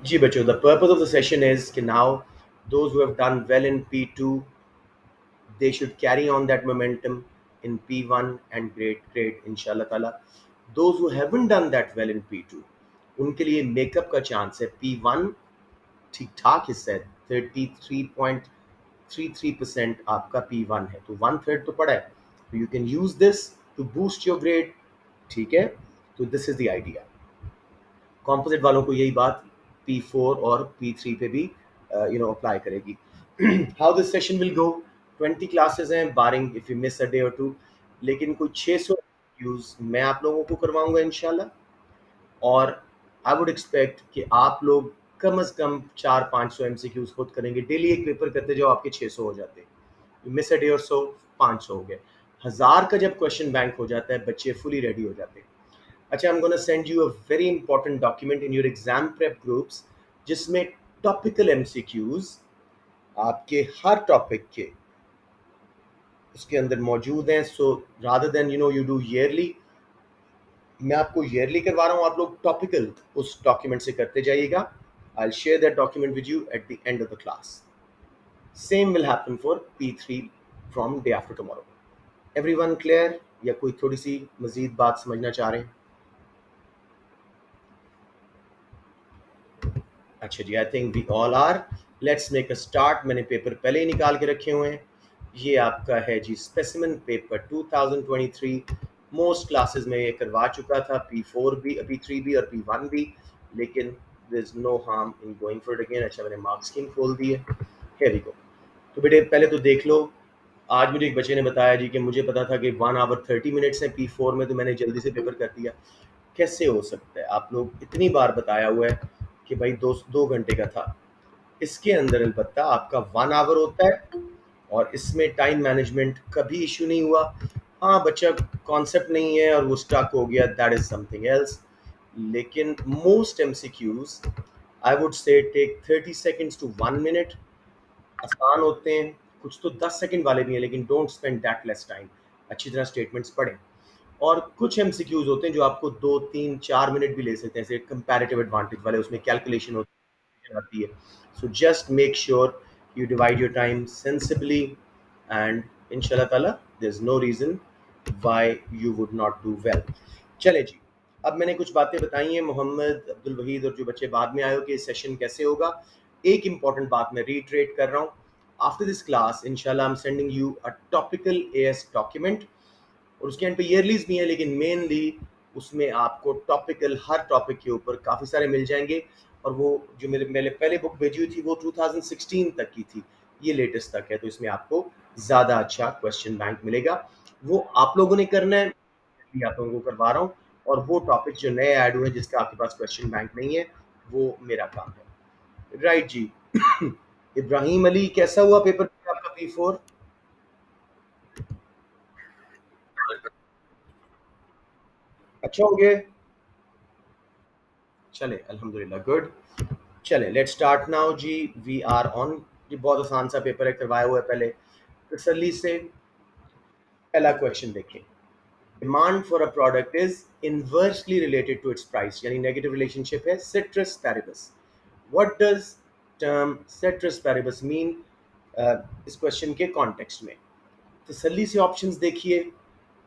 जी बच्चों, the purpose of the session is कि now those who have done well in P2, they should carry on that momentum in P1 and grade inshallah ताला. Those who haven't done that well in P2, उनके लिए makeup का chance है. P1 ठीक ठाक हिस्सा है, 33.33% आपका P1 है, तो 1/3 तो पड़ा है. You can use this to boost your grade. ठीक है, तो this is the idea. Composite वालों को यही बात P4 और P3 पे भी अप्लाई करेगी. How this session will go. 20 classes हैं, barring if you miss a day और टू, लेकिन कोई 600 यूज मैं आप लोगों को करवाऊंगा इंशाल्लाह. और आई वुड एक्सपेक्ट कि आप लोग कम से कम 400-500 एमसीक्यूज खुद करेंगे. डेली एक पेपर करते जाओ, आपके 600 हो जाते. मिस अ डे और सो 500 हो गए. 1000 का जब क्वेश्चन बैंक हो जाता है, बच्चे फुली रेडी हो जाते हैं. अच्छा, I'm gonna send you a very important document in your exam prep groups जिसमें टॉपिकल एमसीक्यूज आपके हर टॉपिक के उसके अंदर मौजूद हैं. So rather than you do yearly, मैं आपको ईयरली करवा रहा हूँ, आप लोग टॉपिकल उस डॉक्यूमेंट से करते जाइएगा. I will share that document with you at the end of the class. Same will happen for P3 from day after tomorrow. Everyone clear, या कोई थोड़ी सी मजीद बात समझना चाह रहे हैं? अच्छा जी, I think we all are. Let's make a start. मैंने पेपर पहले ही निकाल के रखे हुए हैं. ये आपका है जी स्पेसिमेन पेपर 2023. मोस्ट क्लासेस में ये करवा चुका था, P4 भी, P3 भी और P1 भी, लेकिन there is no harm in going for it again. अच्छा, मैंने मार्क स्कीम खोल दी है. Here we go. तो बेटे पहले तो देख लो. आज मुझे एक बच्चे ने बताया जी कि मुझे पता था कि 1 आवर 30 मिनट्स है P4 में, तो मैंने जल्दी से पेपर कर दिया. कैसे हो सकता है? आप लोग इतनी बार बताया हुआ है कि भाई 2 घंटे का था. इसके अंदर अलबत्ता आपका 1 आवर होता है और इसमें टाइम मैनेजमेंट कभी इशू नहीं हुआ. हाँ, बच्चा कॉन्सेप्ट नहीं है और वो स्टक हो गया, दैट इज समथिंग एल्स. लेकिन most MCQs I would say take 30 seconds to 1 minute. आसान होते हैं, कुछ तो 10 सेकेंड वाले भी हैं, लेकिन don't spend that less time. अच्छी तरह स्टेटमेंट्स पढ़ें. और कुछ एमसीक्यूज होते हैं जो आपको 2 3 4 मिनट भी ले सकते हैं, जैसे कंपैरेटिव एडवांटेज वाले, उसमें कैलकुलेशन होती है. So just make sure you divide your time sensibly and इंशाल्लाह ताला there is no reason why you would not do well. चले जी, अब मैंने कुछ बातें बताई हैं मोहम्मद, अब्दुल वहीद और जो बच्चे बाद में आए हो कि सेशन कैसे होगा. एक इंपॉर्टेंट बात मैं रीट्रेट कर रहा हूँ. आफ्टर दिस क्लास इंशाल्लाह I am sending you a topical as document, और उसके एंड पे ईयरलीज भी हैं, लेकिन मेनली उसमें आपको टॉपिकल हर टॉपिक के ऊपर काफ़ी सारे मिल जाएंगे. और वो जो मैंने पहले बुक भेजी हुई थी वो 2016 तक की थी, ये लेटेस्ट तक है, तो इसमें आपको ज़्यादा अच्छा क्वेश्चन बैंक मिलेगा. वो आप लोगों ने करना है, मैं आप लोगों को करवा रहा हूँ. और वो टॉपिक जो नए ऐड हुए हैं जिसका आपके पास क्वेश्चन बैंक नहीं है, वो मेरा काम है. राइट जी. इब्राहिम अली, कैसा हुआ पेपर आपका P4? अच्छा हो गया? चले अल्हम्दुलिल्लाह, गुड. चले लेट्स स्टार्ट नाउ जी. We are on. ये बहुत आसान सा पेपर है, करवाया हुआ है पहले तसल्ली से. पहला क्वेश्चन देखें. Demand for a product is inversely related to its price, यानी नेगेटिव रिलेशनशिप है. Ceteris paribus. What does term ceteris paribus mean इस क्वेश्चन के कॉन्टेक्स्ट में? तसल्ली से ऑप्शंस देखिए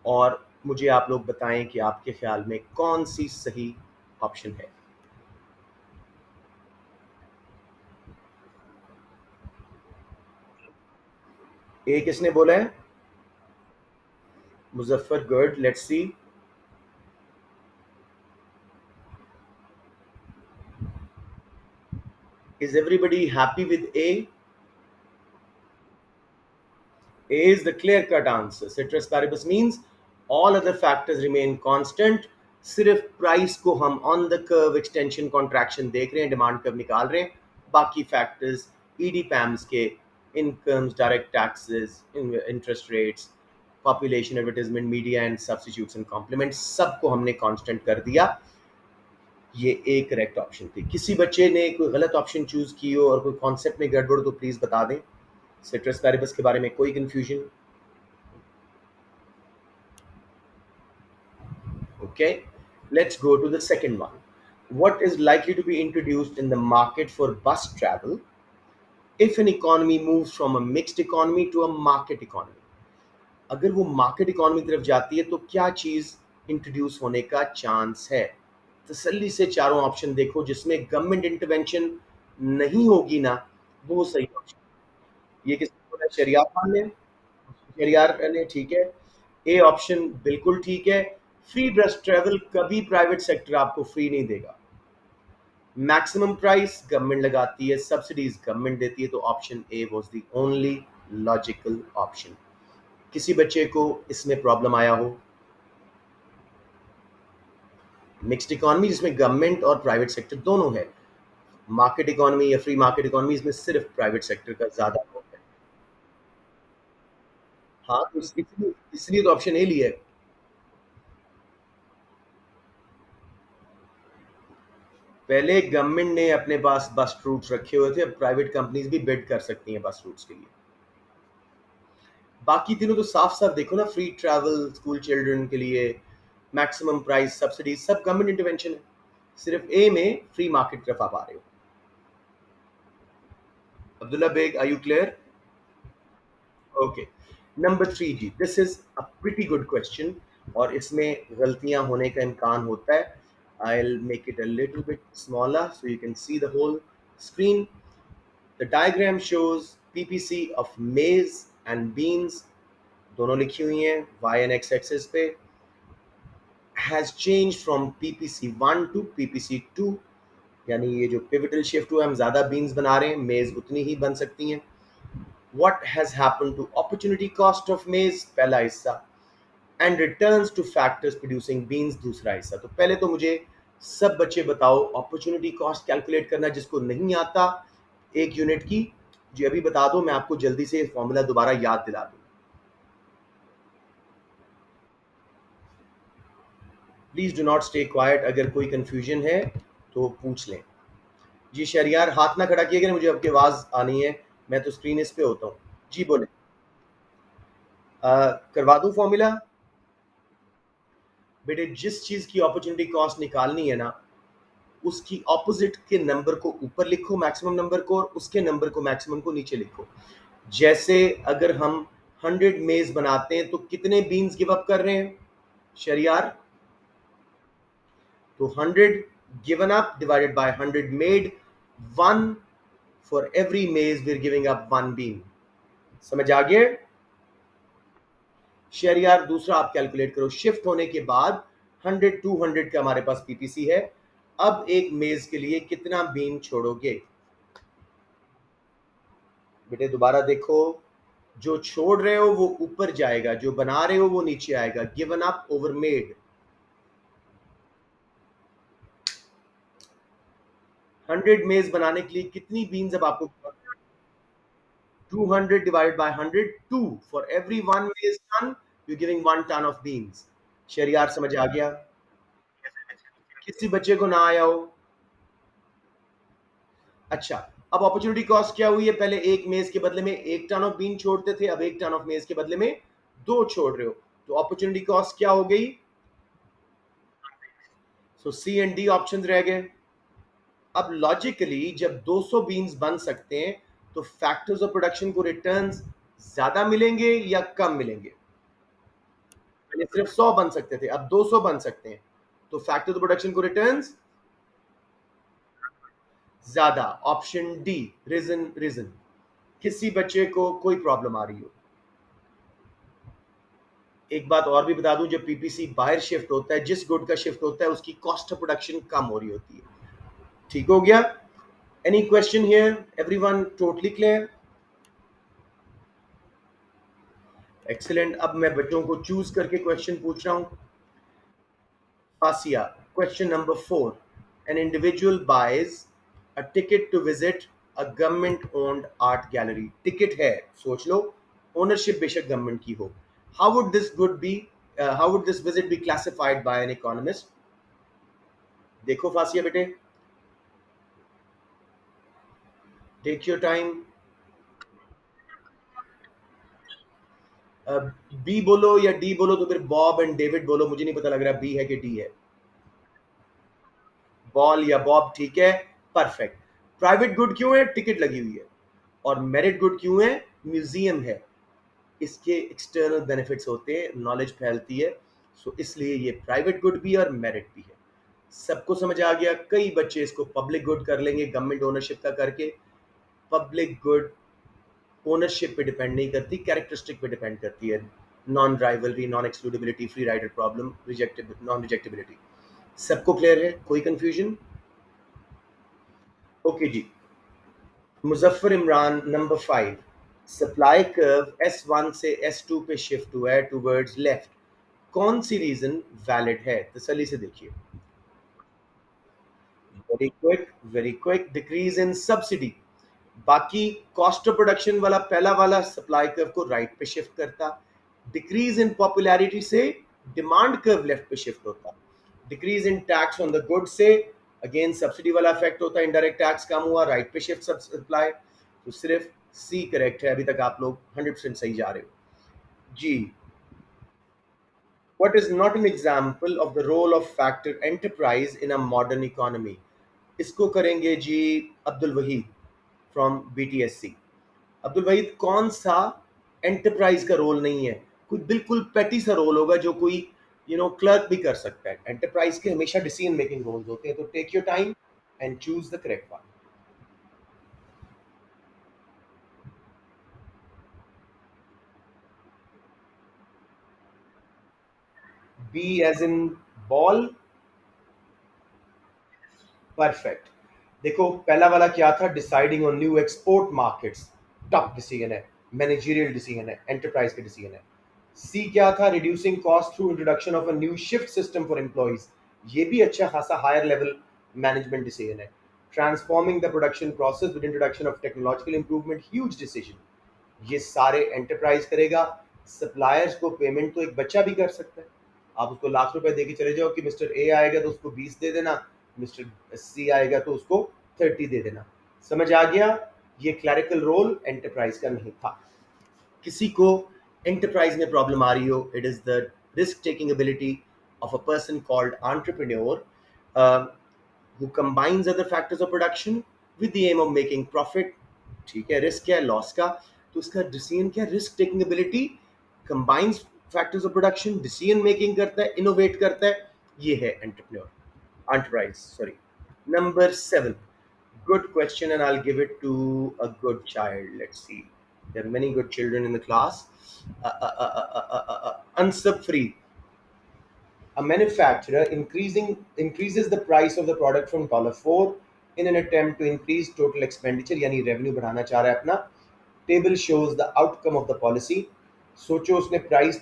और मुझे आप लोग बताएं कि आपके ख्याल में कौन सी सही ऑप्शन है. ए किसने बोला है? Muzaffar, good. Let's see. Is everybody happy with A? A is the clear-cut answer. Ceteris paribus means all other factors remain constant. सिर्फ प्राइस को हम on the curve extension contraction देख रहे हैं, डिमांड कर्व निकाल रहे हैं. बाकी फैक्टर्स ईडी पैम्स के, incomes, direct taxes, interest rates, population, advertisement, media and substitutes and complements, सबको हमने कांस्टेंट कर दिया. ये एक करेक्ट ऑप्शन थी. किसी बच्चे ने कोई गलत ऑप्शन चूज की हो और कोई कॉन्सेप्ट में गड़बड़ तो प्लीज बता दें. सिट्रस पैरिबस के बारे में कोई confusion? Okay, let's go to the second one. What is likely to be introduced in the market for bus travel if an economy moves from a mixed economy to a market economy? अगर वो market economy की तरफ जाती है तो क्या चीज़ introduce होने का चांस है? तसल्ली से चारों ऑप्शन देखो, जिसमें गवर्नमेंट इंटरवेंशन नहीं होगी ना, वो सही ऑप्शन। ये किसने बोला? शरियार खान ने। शरियार ने, ठीक है। ए ऑप्शन बिल्कुल ठीक है। फ्री बस ट्रेवल कभी प्राइवेट सेक्टर आपको फ्री नहीं देगा। मैक्सिमम प्राइस गवर्नमेंट लगाती है, सब्सिडीज गवर्नमेंट देती है, तो option A was the only logical option. किसी बच्चे को इसमें प्रॉब्लम आया हो? मिक्स्ड इकोनॉमी जिसमें गवर्नमेंट और प्राइवेट सेक्टर दोनों है। मार्केट इकोनॉमी या फ्री मार्केट इकोनॉमी, इसमें सिर्फ प्राइवेट सेक्टर का ज्यादा रोल है। हाँ, तो इसलिए इसलिए तो ऑप्शन ए लिया है। पहले गवर्नमेंट ने अपने पास बस रूट्स रखे हुए थे, अब प्राइवेट कंपनीज भी बिड कर सकती हैं बस रूट्स के लिए। बाकी तीनों तो साफ साफ देखो ना, फ्री ट्रैवल स्कूल चिल्ड्रन के लिए, मैक्सिमम प्राइस, सब्सिडीज, सब गवर्नमेंट इंटरवेंशन है। सिर्फ ए में फ्री मार्केट की तरफ आप आ रहे हो। Abdullah Baig, are you clear? Okay. Number 3 जी, this is a pretty good question और इसमें गलतियां होने का इम्कान होता है। I'll make it a little bit smaller so you can see the whole screen. The diagram shows PPC of maize and beans, दोनों लिखी हुई हैं y and x axis पे, has changed from PPC1 to PPC2, यानी ये जो pivotal shift हुआ, हम ज़्यादा beans बना रहे हैं, maize उतनी ही बन सकती हैं। What has happened to opportunity cost of maize? पहला हिस्सा। And returns two factors producing beans, दूसरा हिस्सा। तो पहले तो मुझे सब बच्चे बताओ अपॉर्चुनिटी कॉस्ट कैलकुलेट करना, जिसको नहीं आता एक यूनिट की, जी अभी बता दो, मैं आपको जल्दी से फॉर्मूला दोबारा याद दिला दूं। Please do not stay quiet, अगर कोई कंफ्यूजन है तो पूछ लें। जी शहरियार, हाथ ना खड़ा किएगा, मुझे आपकी आवाज आनी है, मैं तो स्क्रीन इस पे होता हूँ। जी बोले। करवा दूं फॉर्मूला? बेटे, जिस चीज की अपॉर्चुनिटी कॉस्ट निकालनी है ना, उसकी ऑपोजिट के नंबर को ऊपर लिखो मैक्सिमम नंबर को, और उसके नंबर को मैक्सिमम को नीचे लिखो। जैसे अगर हम 100 मेज बनाते हैं तो कितने बीन्स गिव अप कर रहे हैं शरियार? तो 100 given up divided by 100 maize, 1 for every maize we are giving up 1 bean. समझ आ गया? शरियार दूसरा आप कैलकुलेट करो, शिफ्ट होने के बाद 100 200 का हमारे पास पीपीसी है, अब एक मेज के लिए कितना बीन छोड़ोगे? बेटे दोबारा देखो, जो छोड़ रहे हो वो ऊपर जाएगा, जो बना रहे हो वो नीचे आएगा। Given up over made. 100 मेज बनाने के लिए कितनी बीन्स अब आपको? 200 divided by 100, 2 for every one maize ton you giving 1 ton of beans. Shahryar समझ आ गया? किसी बच्चे को ना आया हो? अच्छा, अब अपॉर्चुनिटी कॉस्ट क्या हुई है? पहले एक मेज के बदले में 1 टन ऑफ बीन छोड़ते थे, अब 1 टन ऑफ मेज के बदले में 2 छोड़ रहे हो, तो अपॉर्चुनिटी कॉस्ट क्या हो गई? सो सी एंड डी ऑप्शन रह गए। अब लॉजिकली जब 200 बीन्स बन सकते हैं तो फैक्टर्स ऑफ प्रोडक्शन को रिटर्न्स ज्यादा मिलेंगे या कम मिलेंगे? पहले सिर्फ 100 बन सकते थे, अब 200 बन सकते हैं, तो फैक्टर्स ऑफ प्रोडक्शन को रिटर्न्स ज्यादा। Option D, reason reason. किसी बच्चे को कोई प्रॉब्लम आ रही हो? एक बात और भी बता दूं, जब पीपीसी बाहर शिफ्ट होता है, जिस गुड का शिफ्ट होता है उसकी कॉस्ट ऑफ प्रोडक्शन कम हो रही होती है। ठीक हो गया? Any question here? Everyone totally clear? Excellent. अब मैं बच्चों को चूज करके क्वेश्चन पूछ रहा हूं। Asia. Question number 4. An individual buys a ticket to visit a government owned art gallery. Ticket है, सोच लो, ownership बेशक government की हो. How would this good be? How would this visit be classified by an economist? देखो fascia बेटे, take your time. B बोलो या D बोलो, तो फिर बॉब एंड डेविड बोलो, मुझे नहीं पता लग रहा बी है कि डी है। बॉल या बॉब, ठीक है, परफेक्ट। प्राइवेट गुड क्यों है? टिकट लगी हुई है। और मेरिट गुड क्यों है? म्यूजियम है, इसके एक्सटर्नल बेनिफिट्स होते हैं, नॉलेज फैलती है। सो इसलिए ये प्राइवेट गुड भी है और मेरिट भी है। सबको समझ आ गया? कई बच्चे इसको पब्लिक गुड कर लेंगे गवर्नमेंट ओनरशिप का करके। पब्लिक गुड ओनरशिप पे डिपेंड नहीं करती, कैरेक्टरिस्टिक पे डिपेंड करती है। Non rivalry, non excludability, free rider problem, non rejectability. सबको क्लियर है? कोई कंफ्यूजन? ओके जी। Muzaffar Imran number 5, supply curve S1 से S2 पे शिफ्ट हुआ है टूवर्ड्स लेफ्ट, कौन सी रीजन वैलिड है? तसल्ली से देखिए। Very quick, very quick. Decrease in subsidy. बाकी कॉस्ट ऑफ प्रोडक्शन वाला पहला वाला सप्लाई कर्व को राइट पे शिफ्ट करता। डिक्रीज इन पॉपुलैरिटी से डिमांड कर्व लेफ्ट पे शिफ्ट होता। Decrease in tax on the good से अगेन सब्सिडी वाला इफेक्ट होता, इनडायरेक्ट टैक्स कम हुआ, राइट पे शिफ्ट सप्लाई। तो सिर्फ सी करेक्ट है, अभी तक आप लोग 100% सही जा रहे हो जी। What is not an example of the role of factor enterprise in a modern economy? इसको करेंगे जी अब्दुल वहीद फ्रॉम BTSC। अब्दुल वहीद, कौन सा एंटरप्राइज का रोल नहीं है? कोई बिल्कुल पेटी सा रोल होगा जो कोई क्लर्क भी कर सकता है। एंटरप्राइज के हमेशा डिसीजन मेकिंग रोल्स होते हैं, तो take your time and choose the correct one. B as in ball, perfect. देखो पहला वाला क्या था? Deciding on new export markets, tough decision है, मैनेजरियल डिसीजन है, एंटरप्राइज का डिसीजन है। सी क्या था? Reducing cost through introduction of a new shift system for employees, ये भी अच्छा खासा हायर लेवल मैनेजमेंट डिसीजन है। Transforming the production process with introduction of technological improvement, huge decision. ये सारे एंटरप्राइज करेगा। सप्लायर्स को पेमेंट तो एक बच्चा भी कर सकता है। आप उसको लाख रुपए देके चले जाओ कि मिस्टर ए आएगा तो उसको 20 दे देना, मिस्टर सी आएगा तो उसको 30 दे देना। समझ आ गया? ये क्लैरिकल रोल एंटरप्राइज का नहीं था। किसी को एंटरप्राइज में प्रॉब्लम आ रही हो, it is the risk taking ability of a person called entrepreneur who combines other factors of production with the aim of making profit। ठीक है, रिस्क क्या है? लॉस का। तो उसका डिसीजन क्या? Risk taking ability, combines factors of production, decision making करता है, इनोवेट करता है। ये है entrepreneur, enterprise, sorry. Number 7, good question, and I'll give it to a good child. Let's see, there are many good children in the class. Unsub free, a manufacturer increases the price of the product from $4 in an attempt to increase total expenditure, यानी revenue बढ़ाना चाह रहा है अपना। Table shows the outcome of the policy। सोचो उसने price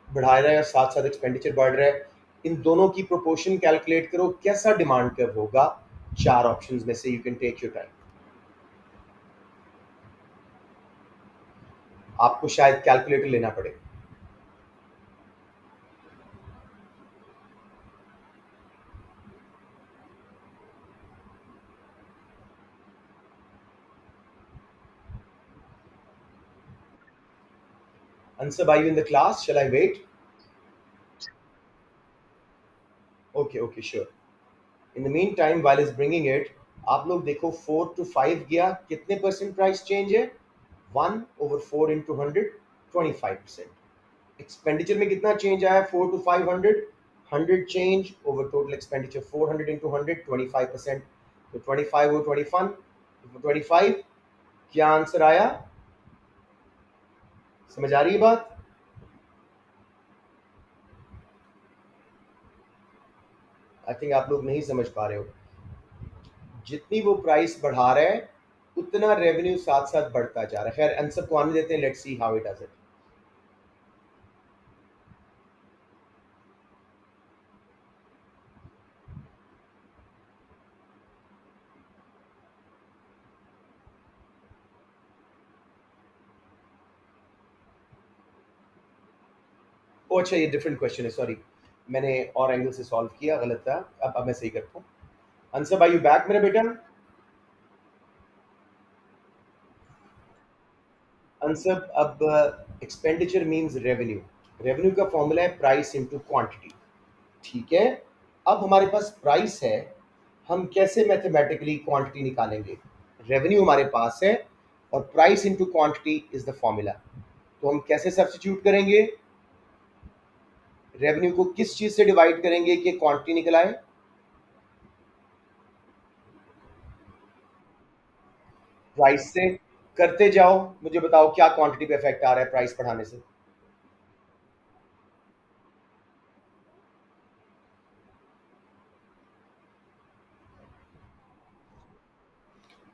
बढ़ा रहा है और साथ साथ एक्सपेंडिचर बढ़ रहा है, इन दोनों की प्रोपोर्शन कैलकुलेट करो, कैसा डिमांड कर्व होगा? चार ऑप्शंस में से, you can take your time. आपको शायद कैलकुलेटर लेना पड़े। Answer, are you in the class? Shall I wait? Okay, okay, sure. In the meantime, while is bringing it, आप लोग देखो 4 to 5 गया, कितने परसेंट प्राइस चेंज है? 1/4 into 100, 25%। एक्सपेंडिचर में कितना चेंज आया? 4 to 500, 100 change over total expenditure 400 into 100, 25%। तो 25 over 21, 25। क्या आंसर आया? समझ आ रही है बात? आई थिंक आप लोग नहीं समझ पा रहे हो। जितनी वो प्राइस बढ़ा रहा है उतना रेवेन्यू साथ साथ बढ़ता जा रहा है। खैर आंसर को आने देते हैं, let's see how it does it. Oh अच्छा, ये डिफरेंट क्वेश्चन है, सॉरी, मैंने और एंगल से सॉल्व किया, गलत था। अब मैं सही करता हूँ। आंसर, बाय यू बैक मेरा बेटा? आंसर, अब एक्सपेंडिचर मींस रेवेन्यू, रेवेन्यू का फॉर्मूला है प्राइस इनटू क्वांटिटी। ठीक है, अब हमारे पास प्राइस है, हम कैसे मैथमेटिकली क्वांटिटी निकालेंगे? रेवेन्यू हमारे पास है और price into quantity is the formula. तो हम कैसे सब्स्टिट्यूट करेंगे? रेवेन्यू को किस चीज से डिवाइड करेंगे कि क्वांटिटी निकल आए? प्राइस से। करते जाओ, मुझे बताओ क्या क्वांटिटी पे इफेक्ट आ रहा है प्राइस बढ़ाने से?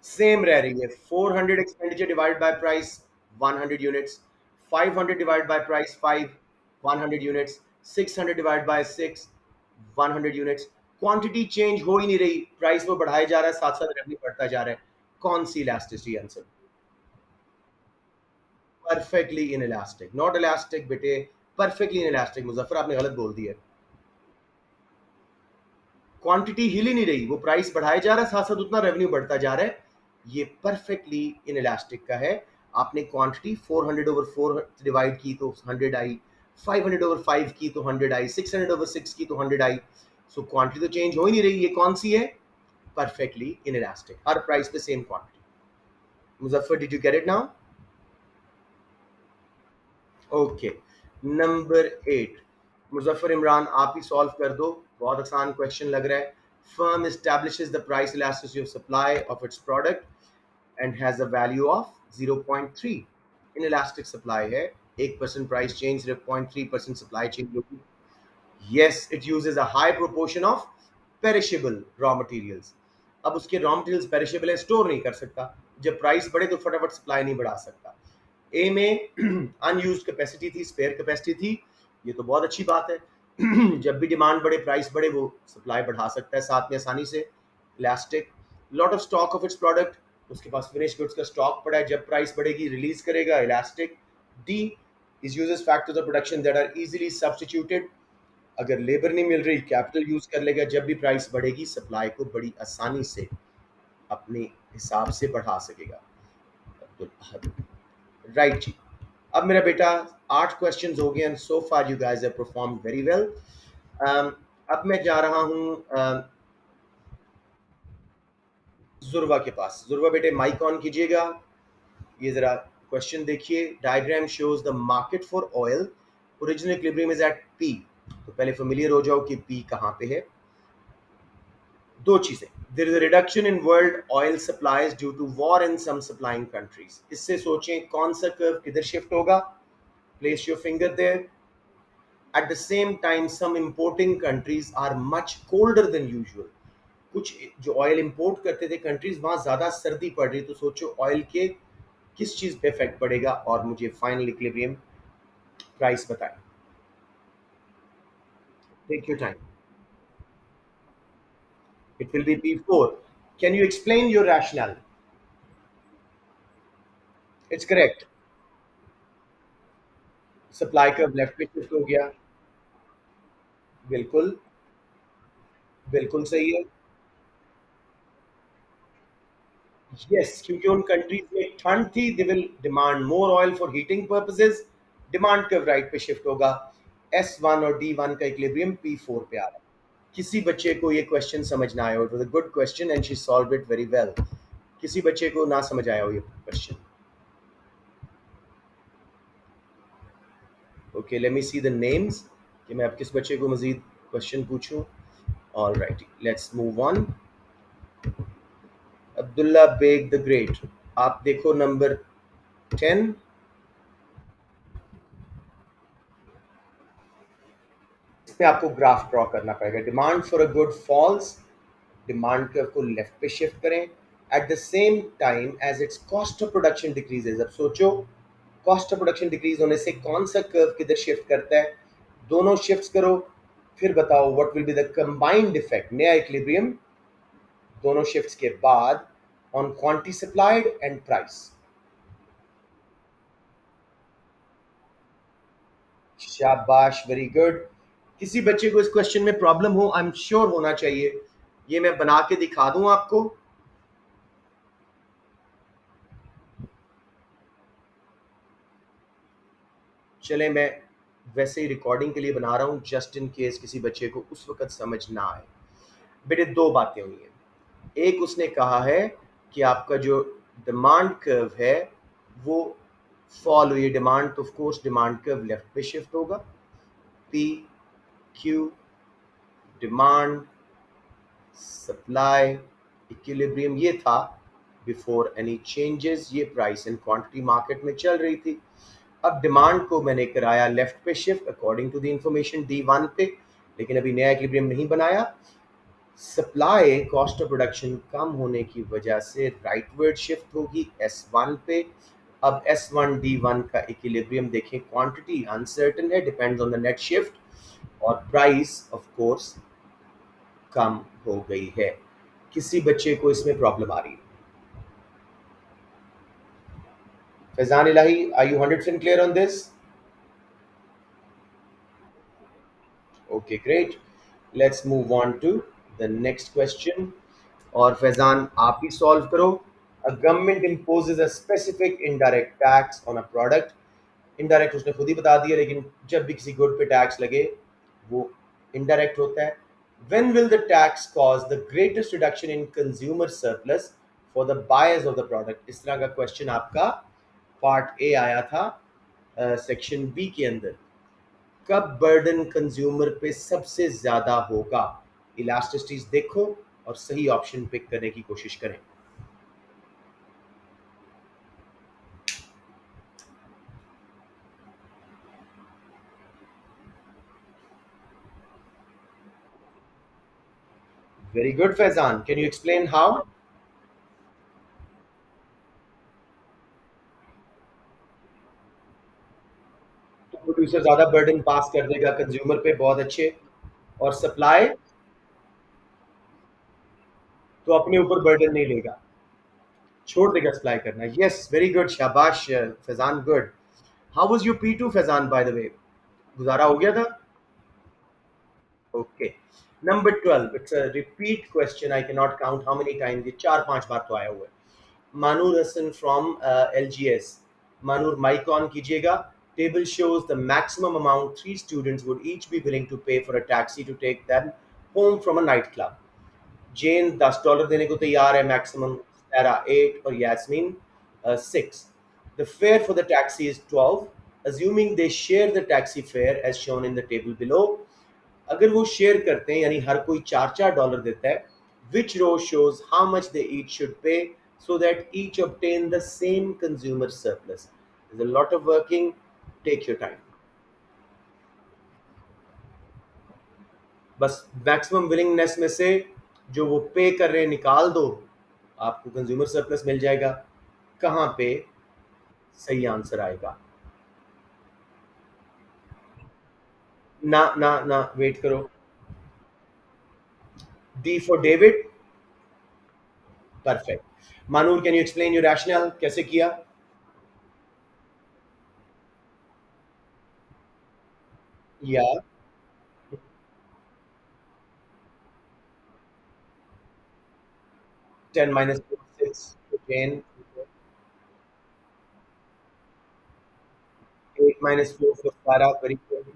सेम रह रही है। 400 expenditure divide by price 100 units, 500 divide by price 5 100 units, 600 divide by 6 100 units. Quantity change हो ही नहीं रही, प्राइस वो बढ़ाया जा रहा है, साथ साथ रेवेन्यू बढ़ता जा रहा है। कौन सी elasticity answer? Perfectly inelastic, not elastic बेटे, परफेक्टली इन इलास्टिक। मुजफ्फर आपने गलत बोल दिया। क्वांटिटी हिल ही नहीं रही, वो प्राइस बढ़ाया जा रहा है, साथ साथ उतना रेवेन्यू बढ़ता जा रहा है। ये परफेक्टली इन इलास्टिक का है। आपने क्वांटिटी 400 ओवर 4 डिवाइड की तो 100 आई, 500 ओवर 5 की तो 100 आई, 600 ओवर 6 की तो 100 आई। सो क्वांटिटी तो चेंज हो ही नहीं रही। ये कौन सी है? परफेक्टली इन इलास्टिक, हर प्राइस पे same quantity. Muzaffar, did you get it now? Okay, number 8। Muzaffar Imran, आप ही सॉल्व कर दो, बहुत आसान क्वेश्चन लग रहा है। Firm establishes the price elasticity of supply of its product and has a value of 0.3। inelastic supply है, 1% प्राइस चेंज, 0.3% सप्लाई चेंज होगी। yes, it uses a high proportion of perishable raw materials। अब उसके raw materials perishable है, store नहीं कर सकता। जब price बढ़े तो फटाफट सप्लाई नहीं बढ़ा सकता। ए में अनयूज्ड कैपेसिटी थी, स्पेयर कैपेसिटी थी। ये तो बहुत अच्छी बात है। जब भी डिमांड बढ़े, प्राइस बढ़े, वो सप्लाई बढ़ा सकता है साथ में आसानी से। Elastic, lot of stock of its product, उसके पास फिनिश गुड्स का स्टॉक पड़ा है, जब प्राइस बढ़ेगी रिलीज करेगा। Elastic. D is uses factors of production that are easily substituted. अगर लेबर नहीं मिल रही, कैपिटल यूज कर लेगा, जब भी प्राइस बढ़ेगी सप्लाई को बड़ी आसानी से अपने हिसाब से बढ़ा सकेगा। राइट जी। अब मेरा बेटा 8 क्वेश्चंस हो गए and so far you guys have performed very well. अब मैं जा रहा हूँ जुर्वा के पास। जुर्वा बेटे, माइक ऑन कीजिएगा। ये जरा क्वेश्चन देखिए। Diagram shows the market for oil, original equilibrium is at P. तो पहले फेमिलियर हो जाओ कि पी कहाँ पे है। दो चीजें, there is a reduction in world oil supplies due to war in some supplying countries. इससे सोचें कौन सा कर्व किधर शिफ्ट होगा। Place your finger there. At the same time some importing countries are much colder than usual. कुछ जो oil import करते थे कंट्रीज, वहां ज्यादा सर्दी पड़ रही। तो सोचो ऑयल के किस चीज पे इफेक्ट पड़ेगा और मुझे फाइनल इक्विलिब्रियम प्राइस बताएं। Take your time. It will be P4। Can you explain your rationale? It's correct. Supply curve left पे शिफ्ट हो गया। बिल्कुल, बिल्कुल सही है। यस, क्योंकि उन कंट्रीज में ठंड थी, they will demand more oil for heating purposes. Demand curve right पे शिफ्ट होगा। S1 और D1 का इक्विलिब्रियम P4 पे आ रहा है। किसी बच्चे को ये क्वेश्चन समझ ना आया हो, it was a good question and she solved it very well. किसी बच्चे को ना समझ आया हो ये question? Okay, let me see the names कि मैं अब किस बच्चे को मजीद क्वेश्चन पूछूं। All right, let's move on. Abdullah Baig the great, आप देखो नंबर 10। इस पे आपको ग्राफ ड्रॉ करना पड़ेगा। Demand for a good falls, demand curve को लेफ्ट पे शिफ्ट करें। At the same time as its cost of production decreases. अब सोचो कॉस्ट ऑफ प्रोडक्शन डिक्रीज होने से कौन सा कर्व किधर शिफ्ट करता है? दोनों शिफ्ट करो, फिर बताओ what will be the combined effect, नया इक्विलिब्रियम दोनों शिफ्ट्स के बाद, on quantity supplied and price. शाबाश, वेरी गुड। किसी बच्चे को इस क्वेश्चन में प्रॉब्लम हो, आई एम श्योर होना चाहिए। ये मैं बना के दिखा दूं आपको। चले, मैं वैसे ही रिकॉर्डिंग के लिए बना रहा हूं, जस्ट इन केस किसी बच्चे को उस वक्त समझ ना आए। बेटे, दो बातें हुई हैं। एक उसने कहा है कि आपका जो डिमांड कर्व है वो फॉल हुई, डिमांड तो of course demand curve left पे शिफ्ट होगा। P Q, demand, supply, equilibrium, ये था बिफोर एनी चेंजेस, ये प्राइस एंड क्वांटिटी मार्केट में चल रही थी। अब डिमांड को मैंने कराया लेफ्ट पे shift according to the information D1 पे, लेकिन अभी नया इक्विलिब्रियम नहीं बनाया। सप्लाई कॉस्ट ऑफ प्रोडक्शन कम होने की वजह से राइटवर्ड शिफ्ट होगी S1 पे। अब S1 D1 का इक्विलिब्रियम देखें, क्वांटिटी अनसर्टेन है, depends on the net shift, और प्राइस ऑफ कोर्स कम हो गई है। किसी बच्चे को इसमें प्रॉब्लम आ रही है? Faizan Elahi, are you 100% clear on this? Okay great, let's move on to the next question. और फैजान आप ही सॉल्व करो। A government imposes a specific indirect tax on a product। Indirect उसने खुद ही बता दिया, लेकिन जब भी किसी गुड पे टैक्स लगे वो इनडायरेक्ट होता है। When will the tax cause the greatest reduction in consumer surplus for the buyers of the product? इस तरह का क्वेश्चन आपका पार्ट ए आया था सेक्शन बी के अंदर। कब बर्डन कंज्यूमर पे सबसे ज्यादा होगा? इलास्टिसिटीज देखो और सही ऑप्शन पिक करने की कोशिश करें। Very good Faizan, can you explain how? तो प्रोड्यूसर ज्यादा बर्डन पास कर देगा कंज्यूमर पे, बहुत अच्छे। और सप्लाई तो अपने ऊपर बर्डन नहीं लेगा, छोड़ देगा सप्लाई करना। यस वेरी गुड, शाबाश Faizan, good. How was your P2 Faizan, by the way? गुजारा हो गया था? Okay. Number 12, it's a repeat question, I can not count how many times, ये चार पांच बार तो आया हुआ है। Manoor Hasan from LGS। Manoor mic on कीजिएगा। Table shows the maximum amount three students would each be willing to pay for a taxi to take them home from a nightclub। Jane $10 देने को तैयार है मैक्सिमम, सारा 8 और Yasmin 6। The fare for the taxi is 12, assuming they share the taxi fare as shown in the table below. अगर वो share करते हैं यानी हर कोई $4 देता है, which row shows how much they each should pay so that each obtain the same consumer surplus? there's a lot of working, take your time। बस maximum willingness में से जो वो पे कर रहे हैं निकाल दो, आपको कंज्यूमर सरप्लस मिल जाएगा। कहाँ पे सही आंसर आएगा? ना ना ना, वेट करो। D for David, perfect. Manoor can you explain your rationale, कैसे किया? या 10 minus 4 6 again, 8 minus 4 for सारा, वेरी गुड।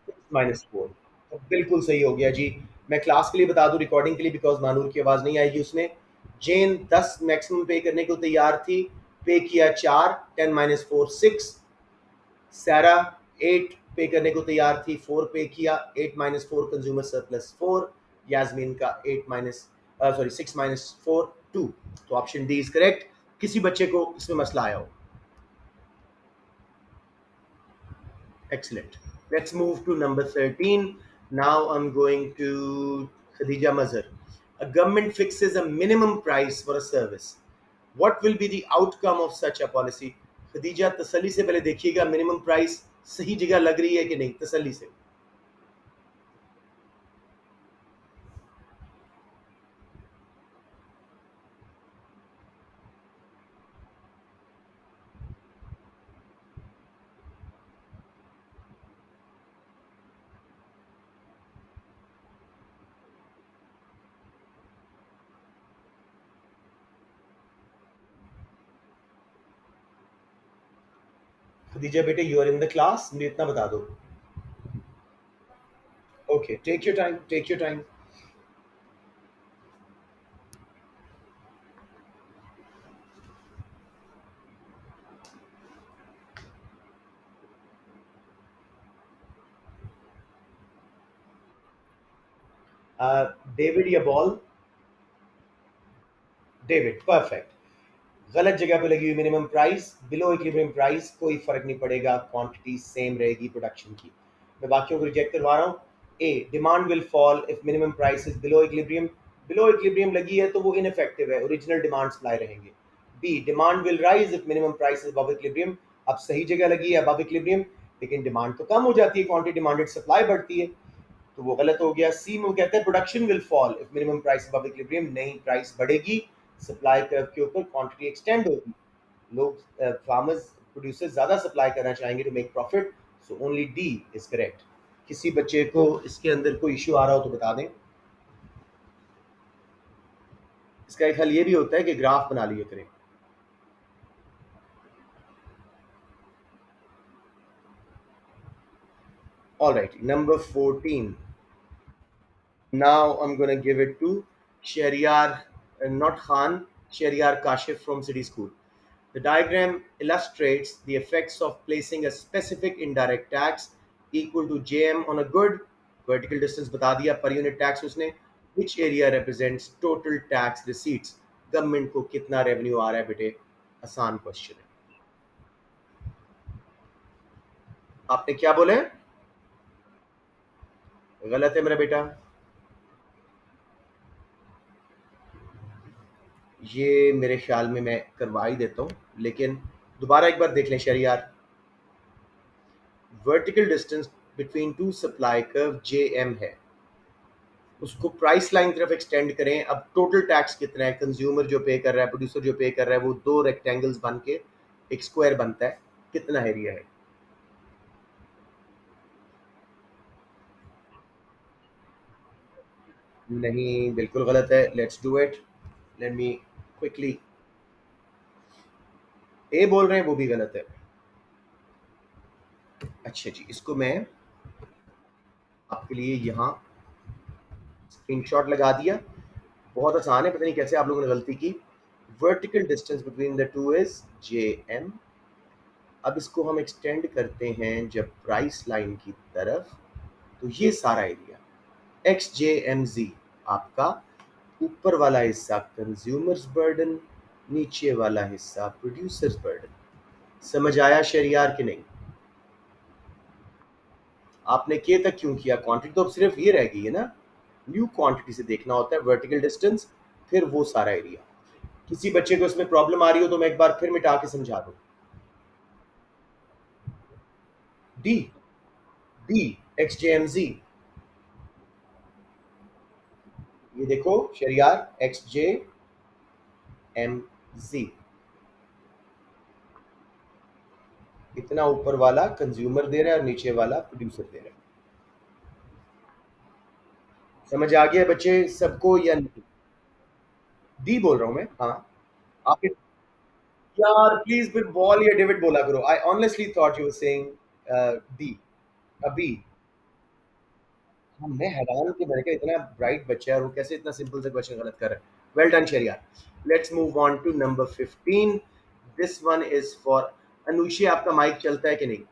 6 minus 4, तो बिल्कुल सही हो गया जी। मैं क्लास के लिए बता दूं, रिकॉर्डिंग के लिए, बिकॉज मानूर की आवाज नहीं आएगी उसमें। जेन 10 मैक्सिमम पे करने को तैयार थी, पे किया 4, 10 माइनस 4 6। सैरा 8 पे करने को तैयार थी, 4 पे किया, 8 माइनस 4 कंज्यूमर सरप्लस 4। यास्मीन का 8 माइनस सॉरी 6 माइनस 4 2। तो ऑप्शन डी इज करेक्ट। किसी बच्चे को इसमें मसला आया हो? Excellent. Let's move to number 13. Now I'm going to Khadija Mazhar. A government fixes a minimum price for a service. What will be the outcome of such a policy? Khadija तसल्ली से पहले देखिएगा मिनिमम प्राइस सही जगह लग रही है कि नहीं, तसल्ली से। खदीजा बेटे, you are in the class, मुझे इतना बता दो। Okay, take your time, take your time. David या बॉल? David, perfect. गलत जगह पे लगी हुई minimum price, below equilibrium price, कोई फर्क नहीं पड़ेगा, क्वांटिटी सेम रहेगी प्रोडक्शन की। मैं बाकियों को रिजेक्ट करवा रहा हूँ। A, demand will fall if minimum price is below equilibrium. Below equilibrium लगी है तो वो इनफेक्टिव है, ओरिजिनल डिमांड सप्लाई रहेंगे। B, demand will rise if minimum price is above equilibrium. अब सही जगह लगी है अबव इक्विलिब्रियम, लेकिन डिमांड तो कम हो जाती है, क्वांटिटी डिमांडेड सप्लाई बढ़ती है, तो वो गलत हो गया। सी में वो कहते हैं production will fall if minimum price above equilibrium, नहीं, प्राइस बढ़ेगी, सप्लाई कर्व के ऊपर क्वांटिटी एक्सटेंड होगी, लोग फार्मर्स प्रोड्यूसर्स ज्यादा सप्लाई करना चाहेंगे to make profit, so only D is correct. किसी बच्चे को इसके अंदर कोई इश्यू आ रहा हो तो बता दें। इसका एक हल ये भी होता है कि ग्राफ बना लिया करें। All right, number 14. Now I'm going to give it to Shehryar, not Khan, Shehryar Kashif from City School. The diagram illustrates the effects of placing a specific indirect tax equal to JM on a good. Vertical distance बता दिया, per unit tax उसने. Which area represents total tax receipts? Government को कितना revenue आ रहा है बेटे? आसान question है। आपने क्या बोले? गलत है मेरा बेटा। ये मेरे ख्याल में मैं करवा ही देता हूँ, लेकिन दोबारा एक बार देख लें Shahryar. Vertical distance between two supply curve J M है, उसको प्राइस लाइन तरफ एक्सटेंड करें। अब टोटल टैक्स कितना है, कंज्यूमर जो पे कर रहा है, प्रोड्यूसर जो पे कर रहा है, वो दो रेक्टेंगल्स बन के एक स्क्वायर बनता है, कितना एरिया है? नहीं, बिल्कुल गलत है। Let's do it, let me quickly. A बोल रहे हैं, वो भी गलत है। अच्छा जी, इसको मैं आपके लिए यहाँ स्क्रीनशॉट लगा दिया। बहुत आसान है, पता नहीं कैसे आप लोगों ने गलती की। Vertical distance between the two is J M. अब इसको हम एक्सटेंड करते हैं जब प्राइस लाइन की तरफ, तो ये सारा एरिया एक्स जे एम जी आपका, ऊपर वाला हिस्सा कंज्यूमर्स बर्डन, नीचे वाला हिस्सा प्रोड्यूसर्स बर्डन। समझ आया शहरियार कि नहीं? आपने के तक क्यों किया? क्वांटिटी तो अब सिर्फ ये रह गई है ना, न्यू क्वांटिटी से देखना होता है वर्टिकल डिस्टेंस, फिर वो सारा एरिया। किसी बच्चे को इसमें प्रॉब्लम आ रही हो तो मैं एक बार फिर मिटा के समझा दूं। डी, डी, एक्स जे एम जी। ये देखो शरियार, एक्स जे एम जी, इतना ऊपर वाला कंज्यूमर दे रहा है और नीचे वाला प्रोड्यूसर दे रहा है। समझ आ गया बच्चे सबको या नहीं? डी बोल रहा हूं मैं, हाँ। आप यार प्लीज फिर बॉल या डेविड बोला करो। I honestly thought you were saying D. अभी हाँ, मैं हैरान कि मैंने कहा इतना ब्राइट बच्चा है और वो कैसे इतना सिंपल सा क्वेश्चन गलत कर रहा है। Well done Shahryar. Let's move on to number 15। This one is for Anushi. आपका माइक चलता है कि नहीं?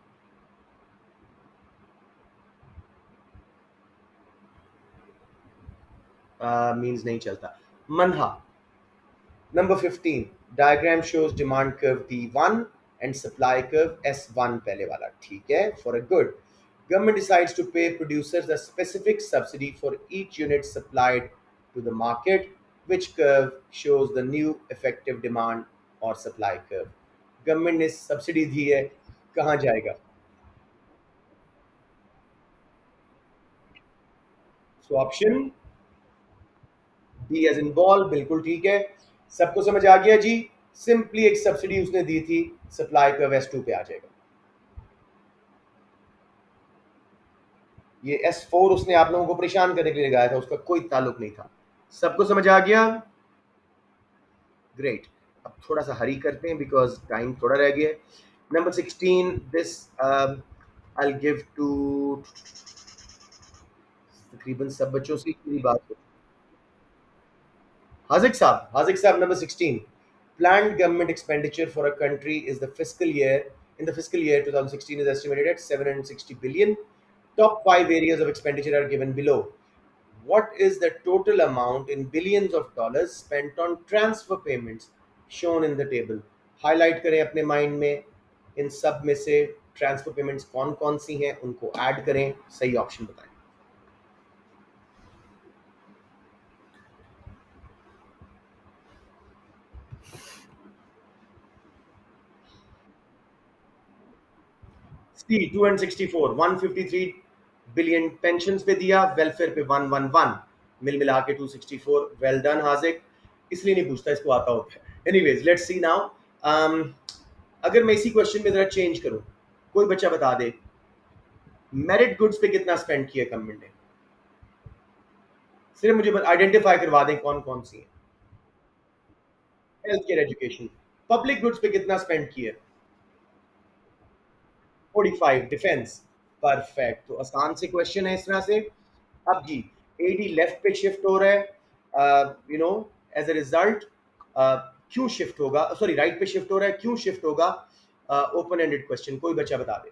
मींस नहीं चलता। Manha, number 15, diagram shows demand curve D1 and supply curve S1 पहले वाला, ठीक है। For a good, government decides to pay producers a specific subsidy for each unit supplied to the market, which curve shows the new effective demand or supply curve? Government ने subsidy दी है, कहाँ जाएगा? So option D as in ball, बिल्कुल ठीक है। सबको समझ आ गया जी? सिंपली एक सब्सिडी उसने दी थी, सप्लाई कर्व S2 पे आ जाएगा। ये S4 उसने आप लोगों को परेशान करने के लिए लगाया था, उसका कोई ताल्लुक नहीं था। सबको समझ आ गया? ग्रेट। अब थोड़ा सा हरी करते हैं बिकॉज टाइम थोड़ा रह गया है। Number 16, this I give to तकरीबन सब बच्चों से मेरी बात हो। हाजिक साहब, हाजिक साहब, number 16, planned government expenditure for a country is the fiscal year in the fiscal year 2016 is estimated at 760 billion. Top 5 areas of expenditure are given below. what is the total amount in billions of dollars spent on transfer payments shown in the table? Highlight करें अपने mind में, इन सब में से transfer payments कौन कौन सी हैं, उनको ऐड करें, सही ऑप्शन बताएं. सी 264, 153 बिलियन पेंशन पे दिया, वेलफेयर पे 111, मिल मिला के 264. Well done Hazik. इसलिए नहीं पूछता, इसको आता होता है. Anyways let's see now. अगर मैं इसी क्वेश्चन में जरा चेंज करूं, कोई बच्चा बता दे मेरिट गुड्स पे कितना स्पेंड किया गवर्नमेंट ने. सिर्फ मुझे आइडेंटिफाई करवा दें कौन कौन सी है. Health care, education. Public goods पे कितना स्पेंड किया? 45. डिफेंस. परफेक्ट. तो आसान से क्वेश्चन है इस तरह से. अब जी, एडी लेफ्ट पे शिफ्ट हो रहा है, you know, as a result क्यों शिफ्ट होगा, सॉरी राइट पे शिफ्ट हो रहा है, क्यों शिफ्ट होगा? ओपन एंडेड क्वेश्चन, कोई बच्चा बता दे.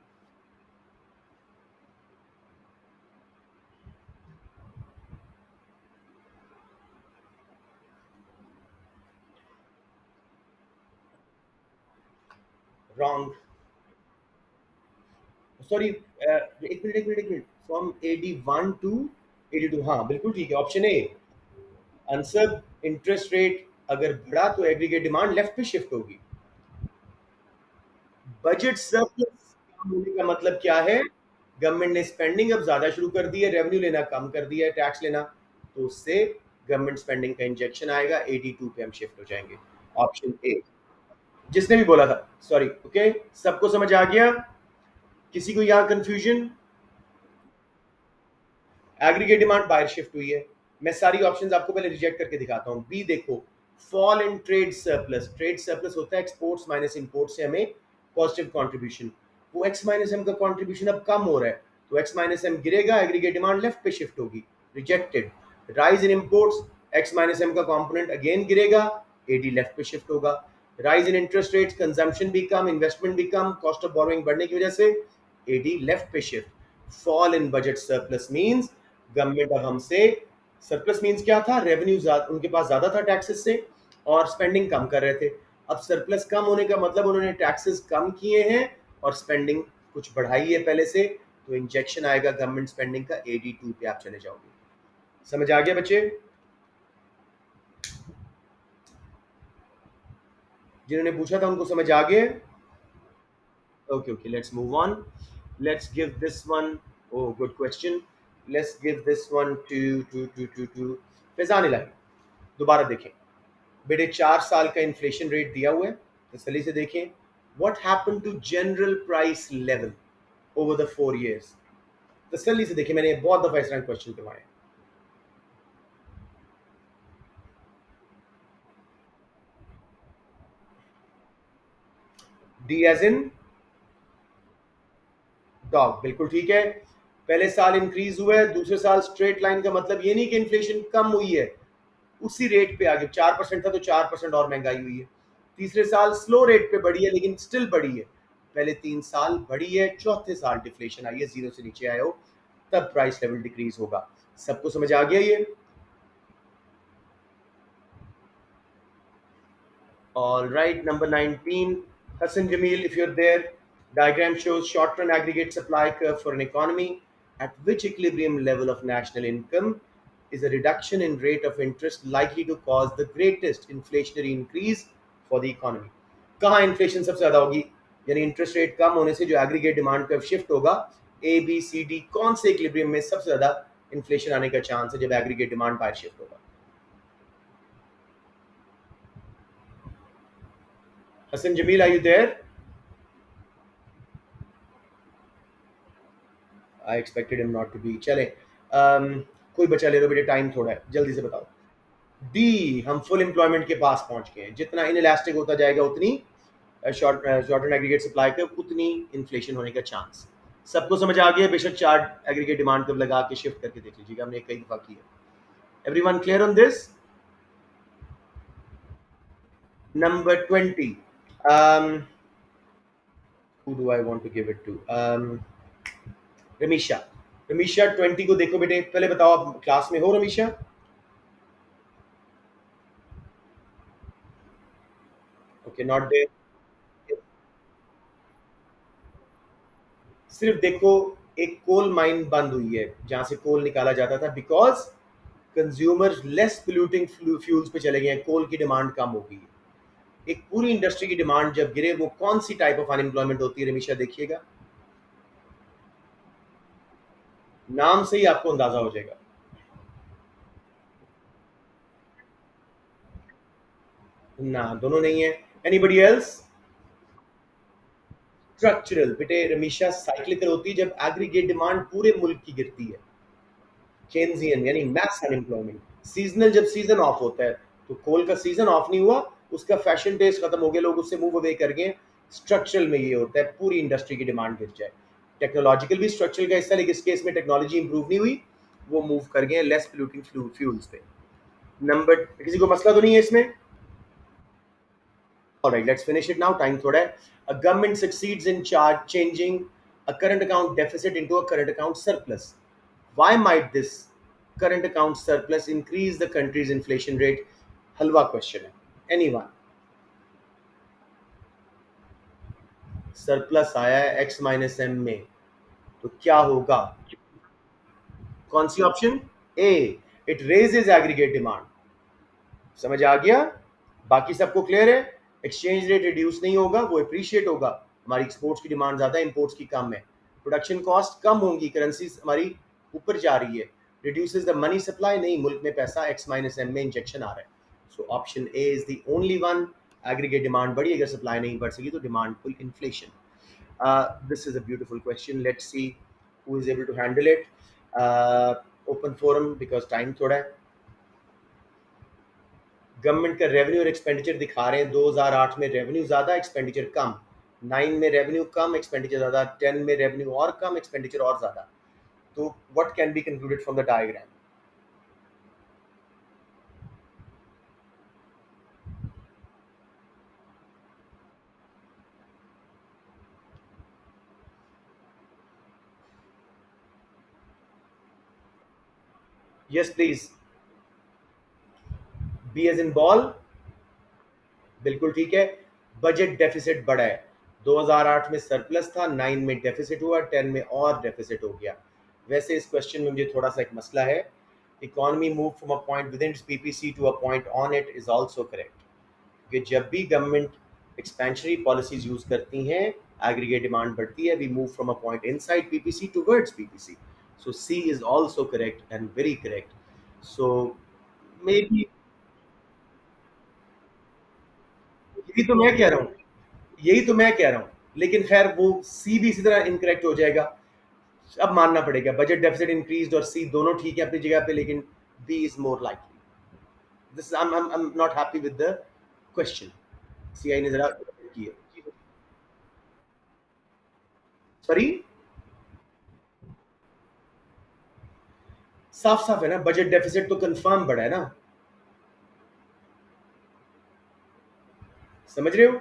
रॉन्ग. सॉरी, एक मिनट. फ्रॉम 81 टू 82, हाँ बिल्कुल ठीक है, option A answer. Interest rate अगर बढ़ा तो एग्रीगेट डिमांड लेफ्ट पे शिफ्ट होगी. बजट सरप्लस होने का मतलब क्या है? गवर्नमेंट ने स्पेंडिंग अब ज्यादा शुरू कर दी है, रेवेन्यू लेना कम कर दिया है, टैक्स लेना, तो उससे गवर्नमेंट स्पेंडिंग का इंजेक्शन आएगा, 82 पे हम शिफ्ट हो जाएंगे. Option A. जिसने भी बोला था, सॉरी. ओके, सबको समझ आ गया? किसी को यहाँ कंफ्यूजन? एग्रीगेट डिमांड बाहर शिफ्ट हुई है. मैं सारी ऑप्शंस आपको पहले रिजेक्ट करके दिखाता हूँ. बी देखो, fall in trade surplus. Trade surplus होता है एक्सपोर्ट्स माइनस इंपोर्ट से हमें पॉजिटिव कंट्रीब्यूशन. वो एक्स माइनस एम का कंट्रीब्यूशन अब कम हो रहा है, तो एक्स माइनस एम गिरेगा, एग्रीगेट डिमांड लेफ्ट पे शिफ्ट होगी. Rejected. Rise in imports, X minus M का कंपोनेंट अगेन गिरेगा, एडी लेफ्ट पे शिफ्ट होगा. Rise in interest rates, consumption भी कम, इन्वेस्टमेंट भी कम, कॉस्ट ऑफ बोरोइंग बढ़ने की वजह से एडी लेफ्ट पे shift. Fall in budget surplus means government अब हमसे, सरप्लस मींस क्या था? रेवेन्यू उनके पास ज्यादा था टैक्सेस से, और स्पेंडिंग कम कर रहे थे. अब सरप्लस कम होने का मतलब उन्होंने टैक्सेस कम किए हैं और स्पेंडिंग कुछ बढ़ाई है पहले से, तो इंजेक्शन आएगा गवर्नमेंट स्पेंडिंग का, 82 पे आप चले जाओगे. समझ आ गया बच्चे? जिन्होंने पूछा था उनको समझ आ गया? Okay okay, let's move on. Let's give this one. Oh good question. Let's give this one to Faizan Elahi. दोबारा देखें बेटे, 4 साल का इन्फ्लेशन रेट दिया हुआ है, तसल्ली से देखें. What happen to general price level over the 4 years? तसल्ली से देखें, मैंने बहुत दफा इस तरह क्वेश्चन करवाए. डी एज इन डॉग, बिल्कुल ठीक है. पहले साल इंक्रीज हुआ है, दूसरे साल स्ट्रेट लाइन का मतलब ये नहीं कि इन्फ्लेशन कम हुई है, उसी रेट पे आगे 4% था तो 4% और महंगाई हुई है. तीसरे साल स्लो रेट पे बढ़ी है लेकिन स्टिल बढ़ी है. पहले 3 साल बढ़ी है, चौथे साल डिफ्लेशन आई है, जीरो से नीचे आए हो, तब प्राइस लेवल डिक्रीज होगा. सबको समझ आ गया ये? All right, number 19. Hassan Jamil, if you're there, diagram shows short-run aggregate supply curve for an economy at which equilibrium level of national income is a reduction in rate of interest likely to cause the greatest inflationary increase for the economy. कहाँ inflation सबसे ज़्यादा होगी, यानी interest rate कम होने से जो aggregate demand curve shift होगा, A B C D, कौन से इक्विलिब्रियम में सबसे ज़्यादा इन्फ्लेशन आने का चांस है जब एग्रीगेट डिमांड बाहर शिफ्ट होगा? Hasan Jameel, are you there? I expected him not to be. चले, कोई बचा ले लो बेटे, टाइम थोड़ा है, जल्दी से बताओ. डी, हम फुल एम्प्लॉयमेंट के पास पहुंच गए हैं. जितना इन इलास्टिक होता जाएगा उतनी शॉर्ट एंड एग्रीगेट सप्लाई का उतनी इन्फ्लेशन होने का चांस. सबको समझ आ गया? बेशक चार्ट एग्रीगेट डिमांड कब लगा के शिफ्ट करके देख लीजिएगा, हमने कई दफा किया. Everyone clear on this? Number 20. um, who do I want to give it to? Ramisha. रमीशा 20 को देखो बेटे, पहले बताओ आप क्लास में हो रमीशा? Okay, not there. सिर्फ देखो, एक कोल माइन बंद हुई है जहां से कोल निकाला जाता था, because consumer less polluting fuels पे चले गए हैं, कोल की डिमांड कम हो गई है। एक पूरी इंडस्ट्री की डिमांड जब गिरे, वो कौन सी टाइप ऑफ अनएम्प्लॉयमेंट होती है रमीशा, देखिएगा, नाम से ही आपको अंदाजा हो जाएगा। ना, दोनों नहीं है। Anybody else? स्ट्रक्चरल बेटे रमीशा साइक्लिकल होती है जब एग्रीगेट डिमांड पूरे मुल्क की गिरती है। केन्जियन यानी मैस अनएम्प्लॉयमेंट। सीजनल जब सीजन ऑफ होता है, तो कोल का सीजन ऑफ नहीं हुआ, उसका फैशन टेस्ट खत्म हो गया, लोग उससे मूव अवे कर गए। स्ट्रक्चरल में ये होता है पूरी इंडस्ट्री की डिमांड गिर जाए। टेक्नोलॉजिकल भी स्ट्रक्चरल का हिस्सा, लेकिन इस केस में टेक्नोलॉजी इंप्रूव नहीं हुई, वो मूव कर गए लेस पोल्यूटिंग फ्यूल्स पे। नंबर, किसी को मसला तो नहीं है इसमें? All right, let's finish it now. Time thoda hai. A government succeeds in changing a current account deficit into a current account surplus. Why might this current account surplus increase the country's inflation rate? Halwa question है. Anyone? Surplus आया है x minus M में, तो क्या होगा? कौन सी option? A, it raises aggregate demand. समझ आ गया? बाकी सबको क्लियर है? एक्सचेंज रेट रिड्यूस नहीं होगा, वो अप्रिशिएट होगा। हमारी एक्सपोर्ट्स की डिमांड ज़्यादा है, इंपोर्ट्स की कम है। प्रोडक्शन कॉस्ट कम होंगी, करेंसी हमारी ऊपर जा रही है। रिड्यूसेस द मनी सप्लाई, नहीं, मुल्क में पैसा एक्स माइनस एम में इंजेक्शन आ रहा है। So option A is the only one. Aggregate demand बढ़ी, अगर सप्लाई नहीं बढ़ सकी तो demand full inflation. This is a beautiful question, let's see who is able to handle it. Open forum, because time थोड़ा है। गवर्नमेंट का revenue और एक्सपेंडिचर दिखा रहे हैं, 2008 में रेवेन्यू ज़्यादा, एक्सपेंडिचर कम। 9 में रेवेन्यू कम, एक्सपेंडिचर ज़्यादा। 10 में रेवेन्यू और कम, एक्सपेंडिचर और ज़्यादा। तो what can be concluded from the diagram? Yes please. B as in ball. बिल्कुल ठीक है। बजट डेफिसिट बढ़ा है, 2008 में सरप्लस था, 9 में डेफिसिट हुआ, 10 में और डेफिसिट हो गया। वैसे इस क्वेश्चन में मुझे थोड़ा सा एक मसला है। Economy move from a point with in PPC to a point on it is also correct, कि जब भी गवर्नमेंट एक्सपेंशनरी पॉलिसीज यूज करती हैं, एग्रीगेट डिमांड बढ़ती है, we move from a point inside PPC towards PPC. So C is also correct and very correct. So may be, यही तो मैं कह रहा हूँ, यही तो मैं कह रहा हूँ, लेकिन खैर वो सी भी इसी तरह इनकरेक्ट हो जाएगा। अब मानना पड़ेगा बजट डेफिसिट इंक्रीज और सी दोनों ठीक है अपनी जगह पे, लेकिन B is more likely. This I am not happy with the question. CI ने जरा की है। सॉरी, साफ साफ है ना, बजट डेफिसिट तो कंफर्म बढ़ा है ना, समझ रहे हो?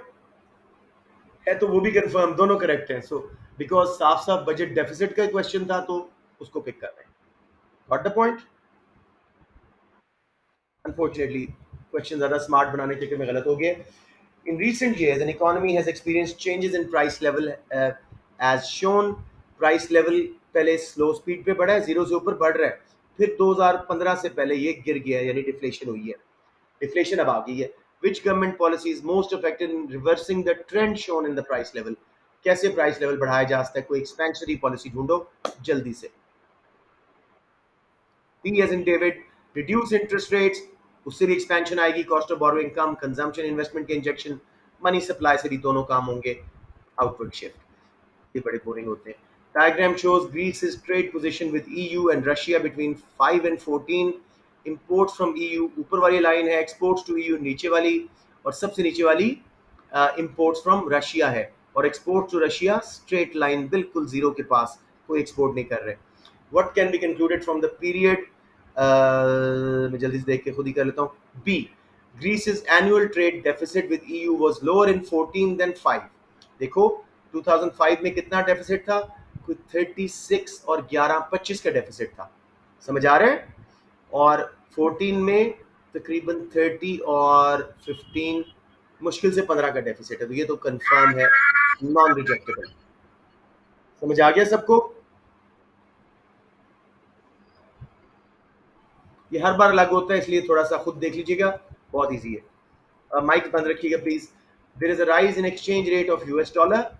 है तो वो भी कंफर्म, दोनों करेक्ट हैं। सो बिकॉज साफ साफ बजट डेफिसिट का क्वेश्चन था, तो उसको पिक कर रहे हैं। Got the point? Unfortunately question ज़्यादा स्मार्ट बनाने के चक्कर में गलत हो गए। In recent years, an economy has experienced changes in price level, as shown. Price level पहले स्लो स्पीड पे बढ़ा है, जीरो से ऊपर बढ़ रहा है, फिर 2015 से पहले ये गिर गया है, यानी डिफ्लेशन हुई है। डिफ्लेशन अब आ गई है। Which government policy is most effective in reversing the trend shown in the price level? कैसे प्राइस लेवल बढ़ाया जा सकता है? कोई एक्सपेंशनरी पॉलिसी ढूंढो जल्दी से। D as in David, reduce interest rates, उससे भी एक्सपेंशन आएगी, cost of borrowing come, consumption investment के इंजेक्शन, मनी सप्लाई से भी दोनों काम होंगे, आउटवर्ड शिफ्ट। ये बड़े बोरिंग होते हैं। Diagram shows Greece's trade position with EU and Russia between 5 and 14. imports from EU ऊपर वाली लाइन है, exports to EU नीचे वाली, और सबसे नीचे वाली imports from Russia है, और exports to Russia straight line बिल्कुल जीरो के पास, कोई एक्सपोर्ट नहीं कर रहे। What can be concluded from the period? मैं जल्दी से देख के खुद ही कर लेता हूँ। B, Greece's annual trade deficit with EU was lower in 14 than 5। देखो 2005 में कितना डेफिसिट था, कोई 36 और 11 25 का डेफिसिट था, समझ आ रहा है? और 14 में तकरीबन 30 और 15 मुश्किल से 15 का डेफिसिट है, तो ये तो कंफर्म है, नॉन रिजेक्टेबल। समझ आ गया सबको? ये हर बार लागू होता है, इसलिए थोड़ा सा खुद देख लीजिएगा, बहुत ईजी है। माइक बंद रखिएगा please. There is a rise in exchange rate of US dollar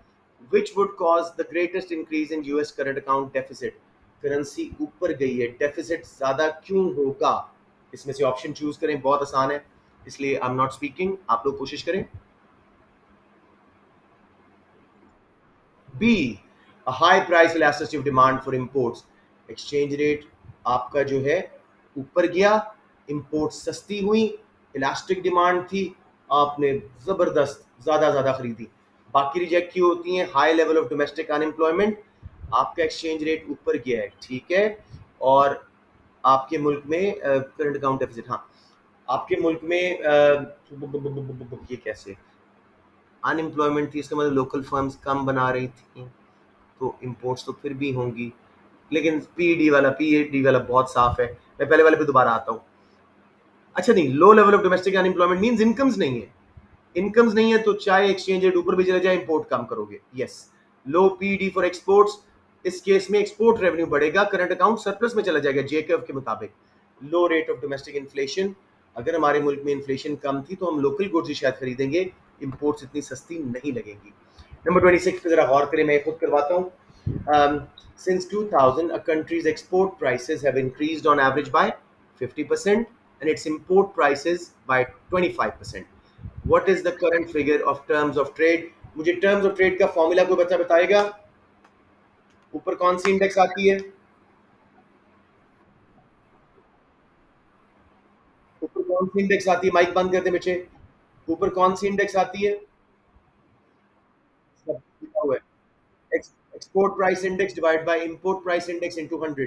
which would cause the greatest increase in US current account deficit. Currency ऊपर गई है, डेफिसिट ज्यादा क्यों होगा? इसमें से ऑप्शन चूज करें, बहुत आसान है, इसलिए आई एम नॉट स्पीकिंग, आप लोग कोशिश करें। B, a high price elasticity of demand for imports. Exchange rate आपका जो है ऊपर गया, इंपोर्ट सस्ती हुई, इलास्टिक डिमांड थी, आपने जबरदस्त ज्यादा ज्यादा खरीदी। बाकी रिजेक्ट की होती हैं high level of domestic unemployment, आपका एक्सचेंज रेट ऊपर गया है, ठीक है। और आपके मुल्क में करंट अकाउंट डेफिसिट, हाँ, आपके मुल्क में ये कैसे अनएम्प्लॉयमेंट थी, इसका मतलब लोकल फर्म्स कम बना रही थी, तो इम्पोर्ट्स तो फिर भी होंगी। लेकिन पीईडी वाला बहुत साफ है। मैं पहले वाले पे दोबारा आता हूँ। अच्छा नहीं, low level of domestic unemployment means incomes नहीं है। इनकम्स नहीं है तो चाहे एक्सचेंज रेट ऊपर भी चले जाए, इंपोर्ट कम करोगे, yes. Low PED for exports, इस केस में एक्सपोर्ट रेवेन्यू बढ़ेगा, करंट अकाउंट सरप्लस में चला जाएगा जेकब के मुताबिक। लो रेट ऑफ डोमेस्टिक इन्फ्लेशन, अगर हमारे मुल्क में इन्फ्लेशन कम थी तो हम लोकल गुड्स ही शायद खरीदेंगे, इंपोर्ट्स इतनी सस्ती नहीं लगेंगी। नंबर 26 पे जरा गौर करें, मैं खुद करवाता हूँ। Since 2000, a country's export prices have increased on average by 50% and its import prices by 25%. What is the current figure of terms of trade? मुझे terms of trade का फॉर्मूला कोई बच्चा बताएगा? ऊपर कौन सी इंडेक्स आती है? ऊपर कौन सी इंडेक्स आती है? माइक बंद कर दे बच्चे। ऊपर कौन सी इंडेक्स आती है? सब लिखा हुआ है। Export price index divide by import price index into 100।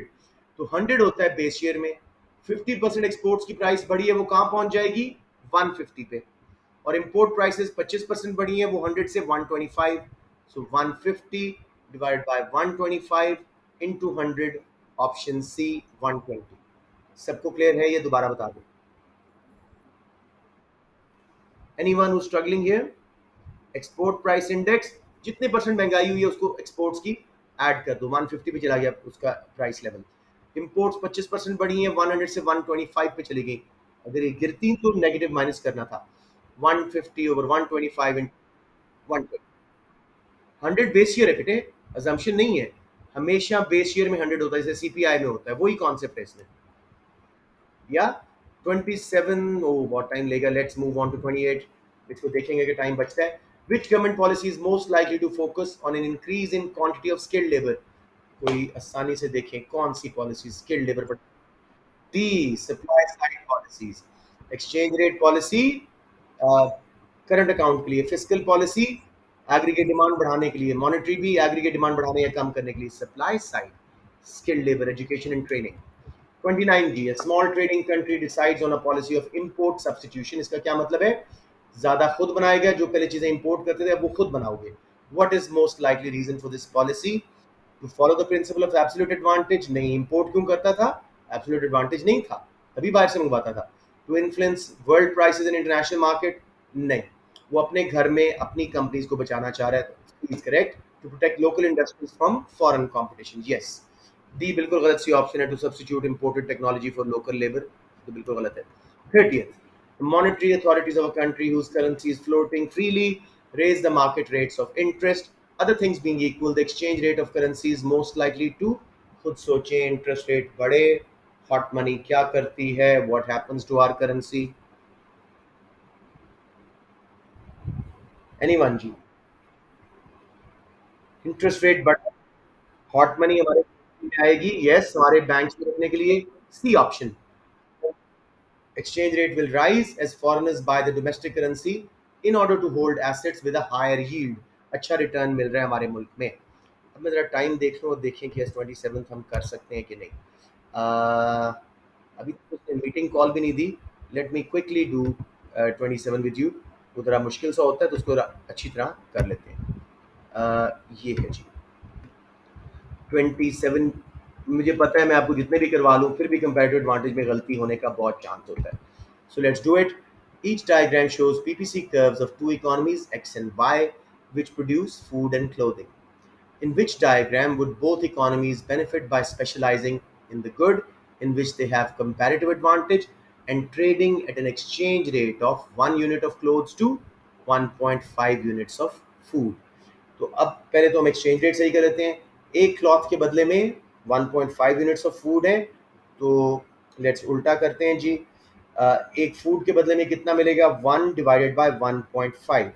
तो 100 होता है बेस ईयर में, 50% एक्सपोर्ट्स की प्राइस बढ़ी है, वो कहाँ पहुंच जाएगी? 150 पे। और इंपोर्ट प्राइसेस 25% बढ़ी है, वो 100 से 125। So 150 divide by 125 into 100, option C 120। सबको क्लियर है? ये दोबारा बता दो। Anyone who struggling here? Export price index, जितने परसेंट महंगाई हुई है उसको एक्सपोर्ट्स की ऐड कर दो, 150 पे चला गया उसका प्राइस लेवल। इंपोर्ट्स 25% बढ़ी है, 100 से 125 पे चली गई। अगर ये गिरती तो नेगेटिव माइनस करना था। 150 ओवर 125 इन 100 बेस ईयर है बेटे, अजम्पशन नहीं है। हमेशा बेस ईयर में 100 होता है, जैसे सीपीआई में होता है, वही कॉन्सेप्ट है इसमें। या 27, ओ बहुत टाइम लेगा, लेट्स मूव ऑन टू 28। इसको देखेंगे कि टाइम बचता है। Which government policy is most likely to focus on an increase in quantity of skilled labour? कोई आसानी से देखें कौन सी पॉलिसी स्किल्ड लेबर पर। D, supply side policies. Exchange rate policy current account के लिए, फिस्कल पॉलिसी एग्रीगेट डिमांड बढ़ाने के लिए, मॉनेटरी भी एग्रीगेट डिमांड बढ़ाने या कम करने के लिए, supply side skilled labour education and training. 29G, a small trading country decides on a policy of import substitution। इसका क्या मतलब है? ज्यादा खुद बनाएगा, जो पहले चीजें इंपोर्ट करते थे अब वो खुद बनाओगे। What is most likely reason for this policy? To follow the principle of absolute advantage. नहीं, इंपोर्ट क्यों करता था? एब्सोल्यूट एडवांटेज नहीं था, अभी बाहर से मंगवाता था। To influence world prices in international market. नहीं, वो अपने घर में अपनी कंपनीज को बचाना चाह रहा है, is correct. To protect local industries from foreign competition, yes. D बिल्कुल गलत सी ऑप्शन है, to substitute imported technology for local labour, तो बिल्कुल गलत है। 30th, monetary authorities of a country whose currency is floating freely raise the market rates of interest। other things being equal, the exchange rate of currency is most likely to, खुद सोचें, interest rate बढ़े, hot money क्या करती है, what happens to our currency? Anyone जी? Interest rate बढ़, hot money हमारे में आएगी, यस, हमारे बैंक में रखने के लिए, C option. Exchange rate will rise as foreigners buy the domestic currency in order to hold assets with a higher yield। अच्छा रिटर्न मिल रहा है हमारे मुल्क में। अब मैं ज़रा टाइम देख लूँ और देखें कि 27 हम कर सकते हैं कि नहीं। अभी तो उसने मीटिंग कॉल भी नहीं दी। Let me quickly do 27 with you. वो ज़रा मुश्किल सा होता है तो उसको अच्छी तरह कर लेते हैं। ये है जी। 27। मुझे पता है मैं आपको जितने भी करवा लूँ फिर भी कंपैरेटिव एडवांटेज में गलती होने का बहुत चांस होता है. So let's do it. Each diagram shows PPC curves of two economies, X and Y, which produce food and clothing. In which diagram would both economies benefit by specializing in the good in which they have comparative advantage and trading at an exchange rate of 1 unit of clothes to 1.5 units of food? तो अब पहले तो हम exchange rate सही कर लेते हैं. एक क्लॉथ के बदले में 1.5 यूनिट्स ऑफ फूड है. तो लेट्स उल्टा करते हैं जी. एक फूड के बदले में कितना मिलेगा? 1 डिवाइडेड बाय 1.5.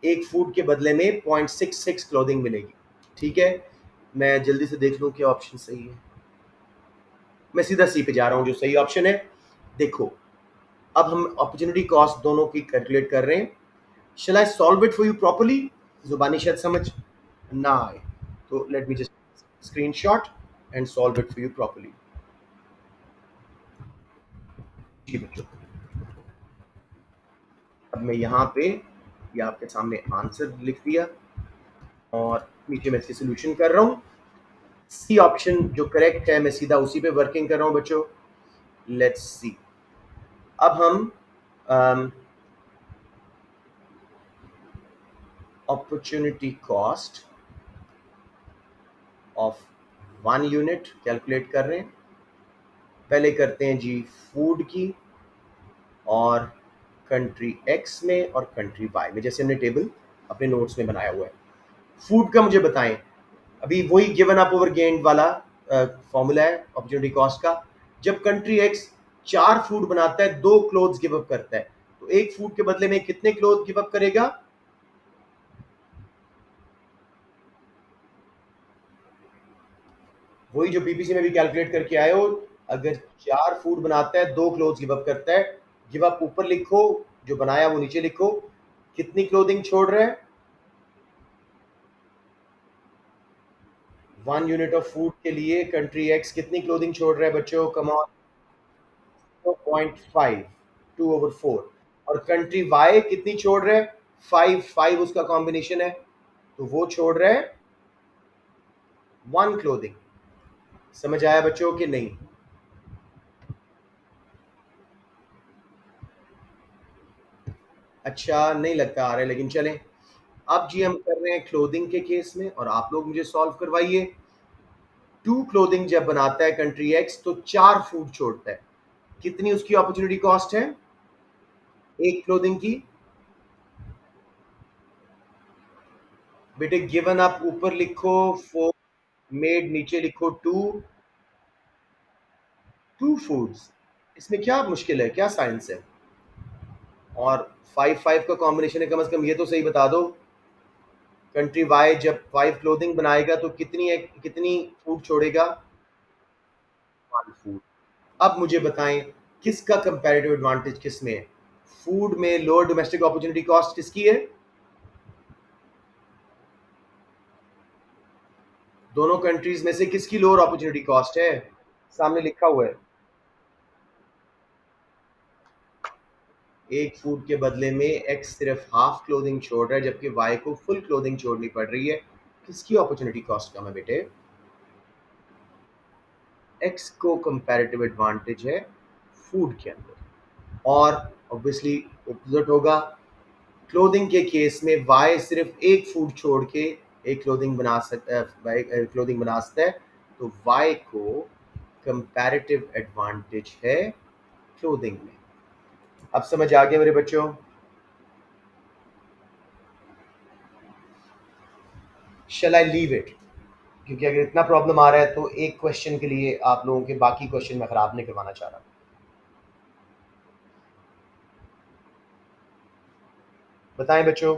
एक फूड के बदले में 0.66 क्लोथिंग मिलेगी. ठीक है, मैं जल्दी से देख लूँ क्या ऑप्शन सही है. मैं सीधा सी पे जा रहा हूँ जो सही ऑप्शन है. देखो, अब हम अपॉर्चुनिटी कॉस्ट दोनों की कैलकुलेट कर रहे हैं. Shall I solve it for you properly? जुबानी शायद समझ ना आए तो let me just screenshot and solve it for you properly. जी बच्चों, अब मैं यहाँ पे ये आपके सामने आंसर लिख दिया और नीचे मैं इसकी सोल्यूशन कर रहा हूँ. सी ऑप्शन जो करेक्ट है, मैं सीधा उसी पे वर्किंग कर रहा हूँ बच्चों. Let's see. अब हम opportunity cost of 1 unit calculate कर रहे हैं. पहले करते हैं जी फूड की और कंट्री एक्स में और कंट्री वाई में, जैसे हमने टेबल अपने नोट्स में बनाया हुआ है. फूड का मुझे बताएं. अभी वही गिवन अप ओवर गेन्ड वाला फॉर्मूला है अपॉर्चुनिटी कॉस्ट का. जब कंट्री एक्स 4 फूड बनाता है, 2 क्लोथ्स गिव अप करता है, तो एक फूड के बदले में कितने क्लोथ गिव अप करेगा? वही जो पीपीसी में भी कैलकुलेट करके आए हो. अगर 4 फूड बनाता है, 2 क्लोथ्स गिव अप करता है. गिव अप ऊपर लिखो, जो बनाया वो नीचे लिखो. कितनी क्लोथिंग छोड़ रहा है? 1 यूनिट ऑफ फूड के लिए कंट्री एक्स कितनी क्लोथिंग छोड़ रहा है बच्चों? Come on. 0.5, 2/4. और कंट्री वाई कितनी छोड़ रहा है? 5 उसका कॉम्बिनेशन है, तो वो छोड़ रहा है 1 क्लोथिंग. समझ आया बच्चों कि नहीं? अच्छा नहीं लगता आ रहा है, लेकिन चलें. अब जी हम कर रहे हैं क्लोथिंग के केस में और आप लोग मुझे सॉल्व करवाइए. 2 क्लोथिंग जब बनाता है कंट्री एक्स तो 4 फूड छोड़ता है. कितनी उसकी अपॉर्चुनिटी कॉस्ट है एक क्लोथिंग की? बेटे गिवन आप ऊपर लिखो 4, मेड नीचे लिखो 2. 2 फूड्स, इसमें क्या मुश्किल है, क्या साइंस है? और 5 का कॉम्बिनेशन है, कम से कम ये तो सही बता दो. कंट्री वाई जब 5 क्लोथिंग बनाएगा तो कितनी फूड छोड़ेगा? 1 फूड. अब मुझे बताएं किसका कंपैरेटिव एडवांटेज किस में है? फूड में लोअर डोमेस्टिक अपॉर्चुनिटी कॉस्ट किसकी है? दोनों कंट्रीज में से किसकी लोअर अपॉर्चुनिटी कॉस्ट है? सामने लिखा हुआ है. एक फूड के बदले में एक्स सिर्फ हाफ क्लोथिंग छोड़ रहा है जबकि वाई को फुल क्लोथिंग छोड़नी पड़ रही है. किसकी अपॉर्चुनिटी कॉस्ट कम है बेटे? एक्स को कंपैरेटिव एडवांटेज है फूड के अंदर. और ऑब्वियसली ऑपोजिट होगा. क्लोथिंग के केस में वाई सिर्फ एक फूड छोड़ के एक क्लोथिंग बना सकता है, क्लोथिंग बना सकता है. तो वाई को कंपैरेटिव एडवांटेज है क्लोथिंग में. अब समझ आ गया मेरे बच्चों? शैल आई लीव इट? क्योंकि अगर इतना प्रॉब्लम आ रहा है तो एक क्वेश्चन के लिए आप लोगों के बाकी क्वेश्चन मैं खराब नहीं करवाना चाह रहा. बताएं बच्चों.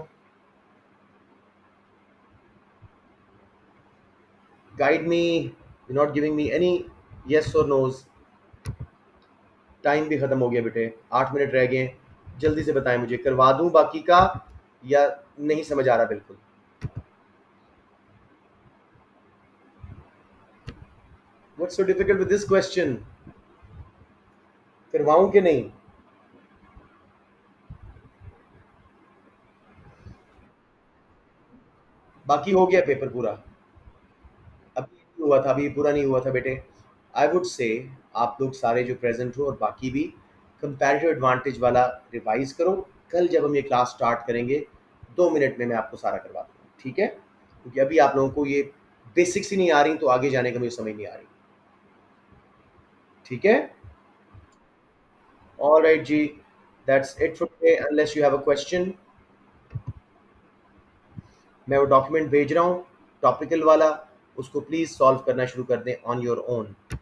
Guide me. You not giving me any yes और नोज. टाइम भी खत्म हो गया बेटे, 8 मिनट रह गए. जल्दी से बताएं मुझे, करवा दूं बाकी का या नहीं समझ आ रहा बिल्कुल? What's so difficult with this question? करवाऊं कि नहीं? बाकी हो गया पेपर पूरा. अभी हुआ था, अभी पूरा नहीं हुआ था बेटे। आई वुड से आप लोग सारे जो प्रेजेंट हो और बाकी भी कंपैरेटिव एडवांटेज वाला रिवाइज करो। कल जब हम ये क्लास स्टार्ट करेंगे 2 मिनट में मैं आपको सारा करवा दूंगा, ठीक है? क्योंकि अभी आप लोगों को ये बेसिक्स ही नहीं आ रही, तो आगे जाने का मुझे समझ नहीं आ रही, ठीक है? ऑलराइट जी, that's it for today unless you have a question. मैं वो डॉक्यूमेंट भेज रहा हूँ टॉपिकल वाला, उसको प्लीज़ सॉल्व करना शुरू कर दें ऑन योर ओन।